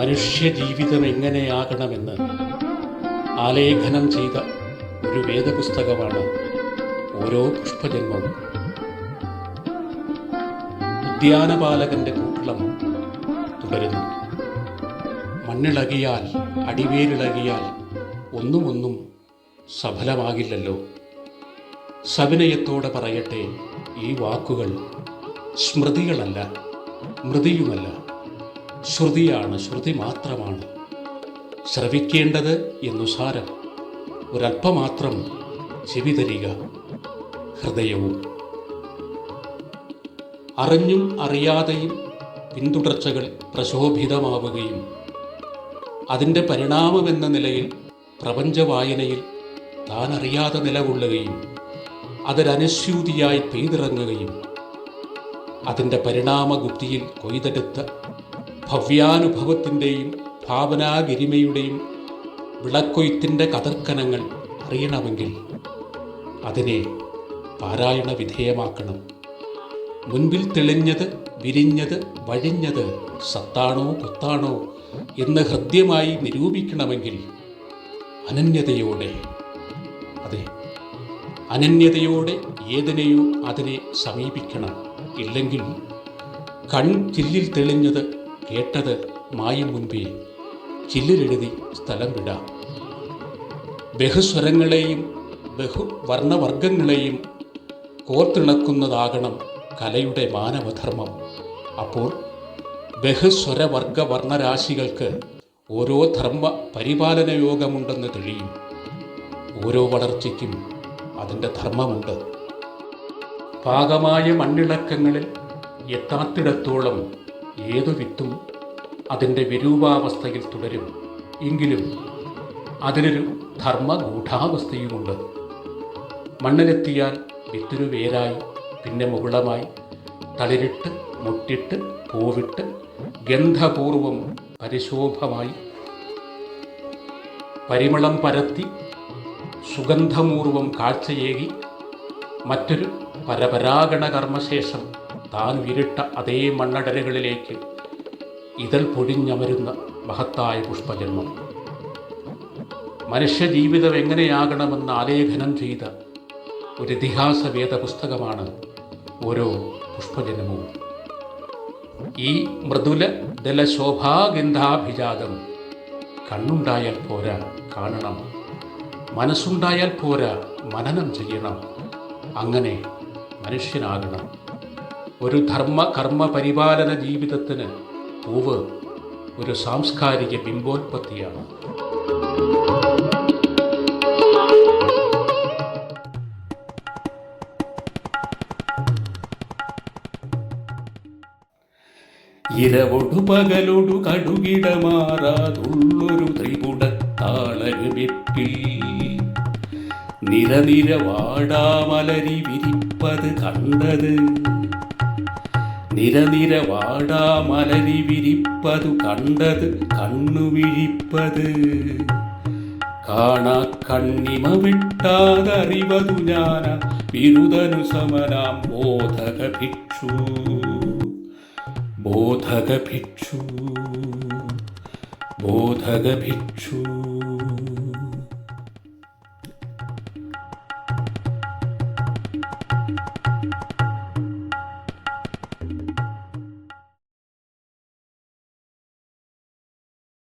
മനുഷ്യജീവിതം എങ്ങനെയാകണമെന്ന് ആലേഖനം ചെയ്ത ഒരു വേദപുസ്തകമാണ് ഓരോ പുഷ്പജന്മവും. ഉദ്യാനപാലകന്റെ കൂട്ടളം തുടരുന്നു. മണ്ണിളകിയാൽ, അടിവേരിളകിയാൽ ഒന്നും സഫലമാകില്ലല്ലോ. സവിനയത്തോടെ പറയട്ടെ, ഈ വാക്കുകൾ സ്മൃതികളല്ല, മൃതിയുമല്ല, ശ്രുതിയാണ്, ശ്രുതി മാത്രമാണ്. ശ്രവിക്കേണ്ടത് എന്നു സാരം. ഒരല്പമാത്രം ചെവി തരിക, ഹൃദയവും. അറിഞ്ഞും അറിയാതെയും പിന്തുടർച്ചകൾ പ്രശോഭിതമാവുകയും അതിൻ്റെ പരിണാമമെന്ന നിലയിൽ പ്രപഞ്ചവായനയിൽ താൻ അറിയാതെ നിലകൊള്ളുകയും അതൊരനുസ്യൂതിയായി പെയ്തിറങ്ങുകയും അതിൻ്റെ പരിണാമഗുപ്തിയിൽ കൊയ്തെടുത്ത ഭവ്യാനുഭവത്തിൻ്റെയും ഭാവനാഗരിമയുടെയും വിളക്കൊയ്ത്തിൻ്റെ കതർക്കനങ്ങൾ അറിയണമെങ്കിൽ അതിനെ പാരായണ വിധേയമാക്കണം. മുൻപിൽ തെളിഞ്ഞത്, വിരിഞ്ഞത്, വഴിഞ്ഞത് സത്താണോ കുത്താണോ എന്ന് ഹൃദ്യമായി നിരൂപിക്കണമെങ്കിൽ അനന്യതയോടെ, അതെ, അനന്യതയോടെ ഏതിനെയോ അതിനെ സമീപിക്കണം. ഇല്ലെങ്കിൽ ചില്ലിൽ തെളിഞ്ഞത് കേട്ടത് മായും മുൻപേ ചില്ലിലെഴുതി സ്ഥലം വിടാം. ബഹുസ്വരങ്ങളെയും ബഹുവർണ്ണവർഗങ്ങളെയും കോർത്തിണക്കുന്നതാകണം കലയുടെ മാനവധർമ്മം. അപ്പോൾ ബഹുസ്വരവർഗ വർണ്ണരാശികൾക്ക് ഓരോ ധർമ്മ പരിപാലന യോഗമുണ്ടെന്ന് തെളിയും. ഓരോ വളർച്ചയ്ക്കും അതിൻ്റെ ധർമ്മമുണ്ട്. പാകമായ മണ്ണിളക്കങ്ങളിൽ എത്താത്തിടത്തോളം ഏതു വിത്തും അതിൻ്റെ വിരൂപാവസ്ഥയിൽ തുടരും. എങ്കിലും അതിനൊരു ധർമ്മഗൂഢാവസ്ഥയുമുണ്ട്. മണ്ണിലെത്തിയാൽ വിത്തിനു വേരായി, പിന്നെ മുകുളമായി, തളിരിട്ട്, മുട്ടിട്ട്, പൂവിട്ട്, ഗന്ധപൂർവം പരിശോഭമായി, പരിമളം പരത്തി, സുഗന്ധപൂർവം കാഴ്ചയേകി, മറ്റൊരു പരപരാഗണ കർമ്മശേഷം താൻ ഉയരിട്ട അതേ മണ്ണടലുകളിലേക്ക് ഇതൾ പൊഴിഞ്ഞമരുന്ന മഹത്തായ പുഷ്പജന്മം. മനുഷ്യജീവിതം എങ്ങനെയാകണമെന്ന് ആലേഖനം ചെയ്ത ഒരു ഇതിഹാസ വേദപുസ്തകമാണ് ഓരോ പുഷ്പജന്മവും. ഈ മൃദുല ദലശോഭാഗന്ധാഭിജാതം കണ്ണുണ്ടായാൽ പോരാ, കാണണം. മനസ്സുണ്ടായാൽ പോരാ, മനനം ചെയ്യണം. അങ്ങനെ മനുഷ്യനാകണം. ഒരു കർമ്മ പരിപാലന ജീവിതത്തിന് പൂവ് ഒരു സാംസ്കാരിക ബിംബോത്പത്തിയാണ്. ഇരവൊടു പകലൊടു കടുകിടമാറാതുള്ളൊരു ത്രിപുടത്താളരുവെപ്പിൽ നിരനിര വാടാമലരി വിരിപ്പത് കണ്ടത്, നിരനിര വാടാമലരി വിരിപ്പതു കണ്ടത്, കണ്ണുവിഴിപ്പത് കാണാ കണ്ണിമ വിട്ടാതറിവതു ഞാന വിരുദനു സമനാം ബോധക ഭിക്ഷു, ബോധക ഭിക്ഷു, ബോധക ഭിക്ഷു.